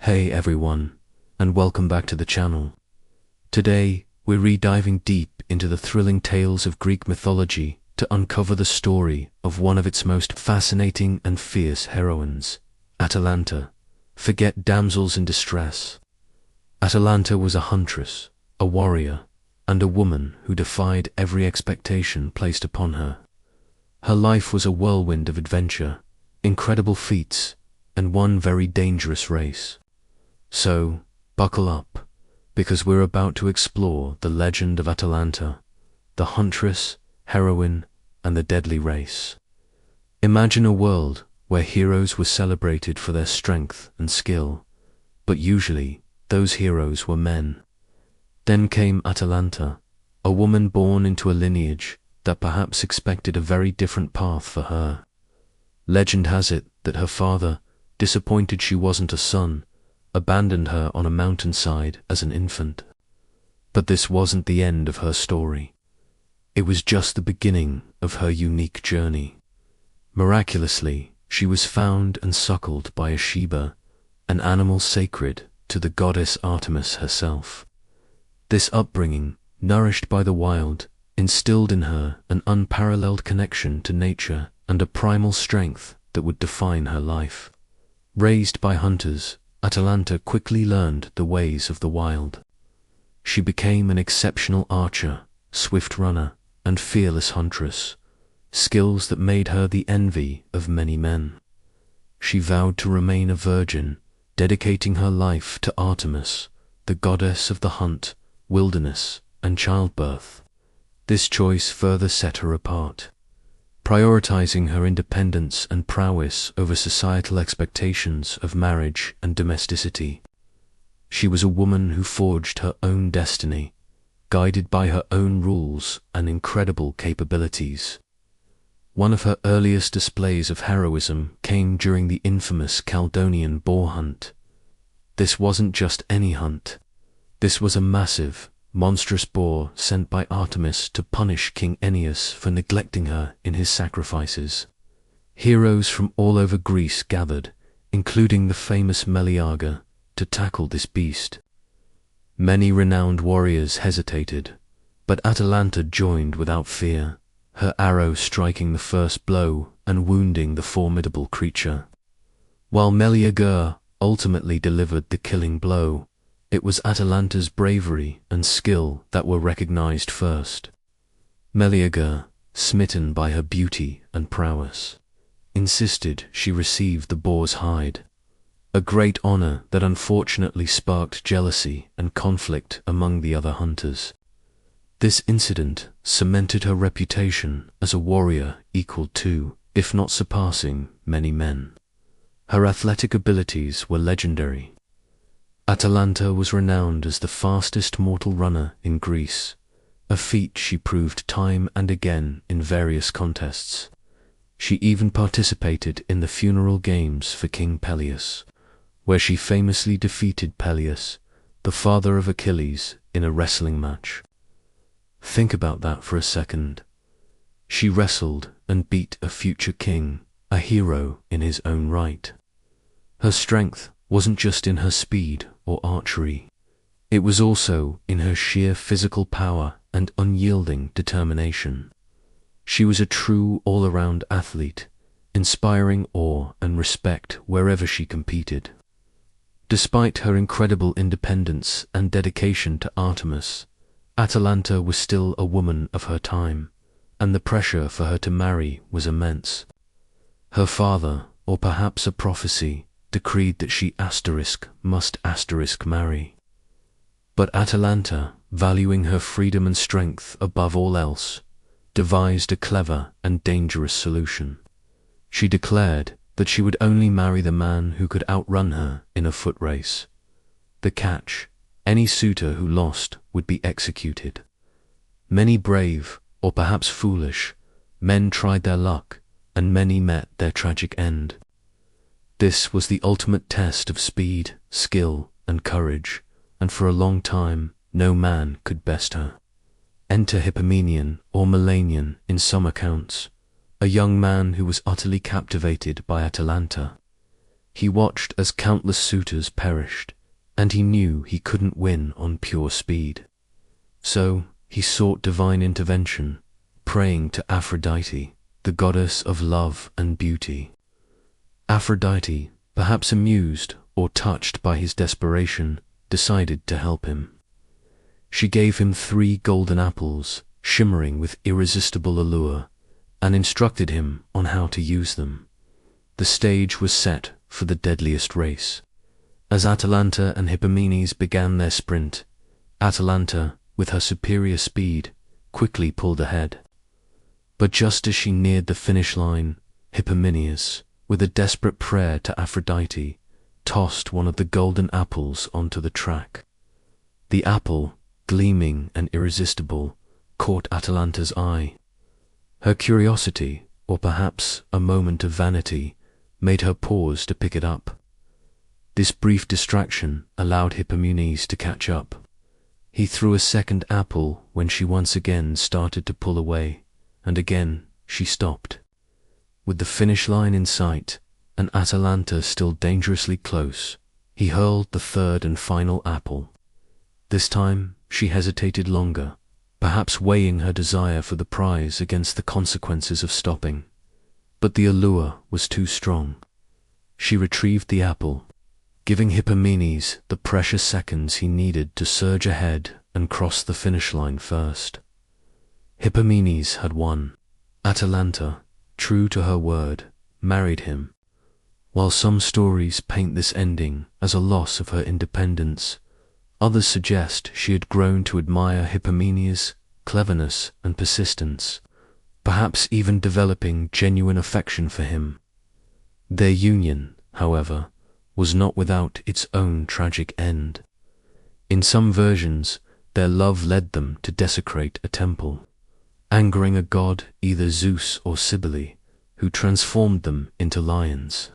Hey everyone, and welcome back to the channel. Today, we're re-diving deep into the thrilling tales of Greek mythology to uncover the story of one of its most fascinating and fierce heroines, Atalanta. Forget damsels in distress. Atalanta was a huntress, a warrior, and a woman who defied every expectation placed upon her. Her life was a whirlwind of adventure, incredible feats, and one very dangerous race. So, buckle up, because we're about to explore the legend of Atalanta, the huntress, heroine, and the deadly race. Imagine a world where heroes were celebrated for their strength and skill, but usually those heroes were men. Then came Atalanta, a woman born into a lineage that perhaps expected a very different path for her. Legend has it that her father, disappointed she wasn't a son, abandoned her on a mountainside as an infant. But this wasn't the end of her story. It was just the beginning of her unique journey. Miraculously, she was found and suckled by a Sheba, an animal sacred to the goddess Artemis herself. This upbringing, nourished by the wild, instilled in her an unparalleled connection to nature and a primal strength that would define her life. Raised by hunters, Atalanta quickly learned the ways of the wild. She became an exceptional archer, swift runner, and fearless huntress, skills that made her the envy of many men. She vowed to remain a virgin, dedicating her life to Artemis, the goddess of the hunt, wilderness, and childbirth. This choice further set her apart, prioritizing her independence and prowess over societal expectations of marriage and domesticity. She was a woman who forged her own destiny, guided by her own rules and incredible capabilities. One of her earliest displays of heroism came during the infamous Caledonian boar hunt. This wasn't just any hunt. This was a massive, monstrous boar sent by Artemis to punish King Aeneas for neglecting her in his sacrifices. Heroes from all over Greece gathered, including the famous Meleager, to tackle this beast. Many renowned warriors hesitated, but Atalanta joined without fear, her arrow striking the first blow and wounding the formidable creature. While Meleager ultimately delivered the killing blow, it was Atalanta's bravery and skill that were recognized first. Meleager, smitten by her beauty and prowess, insisted she receive the boar's hide, a great honor that unfortunately sparked jealousy and conflict among the other hunters. This incident cemented her reputation as a warrior equal to, if not surpassing, many men. Her athletic abilities were legendary. Atalanta was renowned as the fastest mortal runner in Greece, a feat she proved time and again in various contests. She even participated in the funeral games for King Peleus, where she famously defeated Peleus, the father of Achilles, in a wrestling match. Think about that for a second. She wrestled and beat a future king, a hero in his own right. Her strength wasn't just in her speed or archery. It was also in her sheer physical power and unyielding determination. She was a true all-around athlete, inspiring awe and respect wherever she competed. Despite her incredible independence and dedication to Artemis, Atalanta was still a woman of her time, and the pressure for her to marry was immense. Her father, or perhaps a prophecy, decreed that she must marry. But Atalanta, valuing her freedom and strength above all else, devised a clever and dangerous solution. She declared that she would only marry the man who could outrun her in a foot race. The catch: any suitor who lost would be executed. Many brave, or perhaps foolish, men tried their luck, and many met their tragic end. This was the ultimate test of speed, skill, and courage, and for a long time no man could best her. Enter Hippomenion or Milanion in some accounts, a young man who was utterly captivated by Atalanta. He watched as countless suitors perished, and he knew he couldn't win on pure speed. So he sought divine intervention, praying to Aphrodite, the goddess of love and beauty. Aphrodite, perhaps amused or touched by his desperation, decided to help him. She gave him 3 golden apples, shimmering with irresistible allure, and instructed him on how to use them. The stage was set for the deadliest race. As Atalanta and Hippomenes began their sprint, Atalanta, with her superior speed, quickly pulled ahead. But just as she neared the finish line, Hippomenes, with a desperate prayer to Aphrodite, tossed one of the golden apples onto the track. The apple, gleaming and irresistible, caught Atalanta's eye. Her curiosity, or perhaps a moment of vanity, made her pause to pick it up. This brief distraction allowed Hippomenes to catch up. He threw a second apple when she once again started to pull away, and again she stopped. With the finish line in sight, and Atalanta still dangerously close, he hurled the third and final apple. This time she hesitated longer, perhaps weighing her desire for the prize against the consequences of stopping. But the allure was too strong. She retrieved the apple, giving Hippomenes the precious seconds he needed to surge ahead and cross the finish line first. Hippomenes had won. Atalanta, true to her word, married him. While some stories paint this ending as a loss of her independence, others suggest she had grown to admire Hippomenes' cleverness and persistence, perhaps even developing genuine affection for him. Their union, however, was not without its own tragic end. In some versions, their love led them to desecrate a temple, angering a god, either Zeus or Cybele, who transformed them into lions.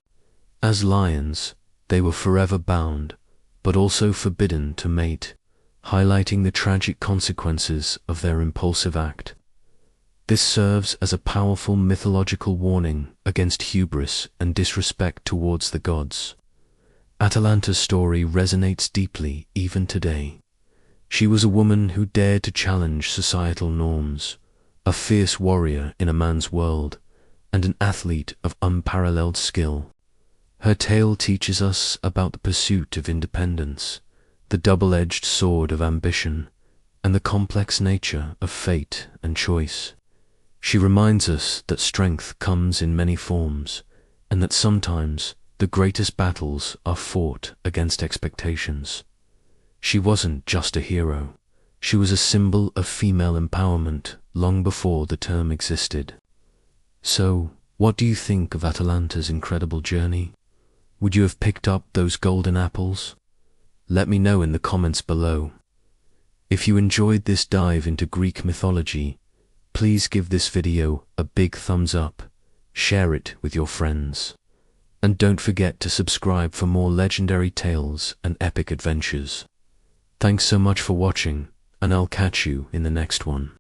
As lions, they were forever bound, but also forbidden to mate, highlighting the tragic consequences of their impulsive act. This serves as a powerful mythological warning against hubris and disrespect towards the gods. Atalanta's story resonates deeply even today. She was a woman who dared to challenge societal norms, a fierce warrior in a man's world, and an athlete of unparalleled skill. Her tale teaches us about the pursuit of independence, the double-edged sword of ambition, and the complex nature of fate and choice. She reminds us that strength comes in many forms, and that sometimes the greatest battles are fought against expectations. She wasn't just a hero. She was a symbol of female empowerment long before the term existed. So, what do you think of Atalanta's incredible journey? Would you have picked up those golden apples? Let me know in the comments below. If you enjoyed this dive into Greek mythology, please give this video a big thumbs up, share it with your friends, and don't forget to subscribe for more legendary tales and epic adventures. Thanks so much for watching, and I'll catch you in the next one.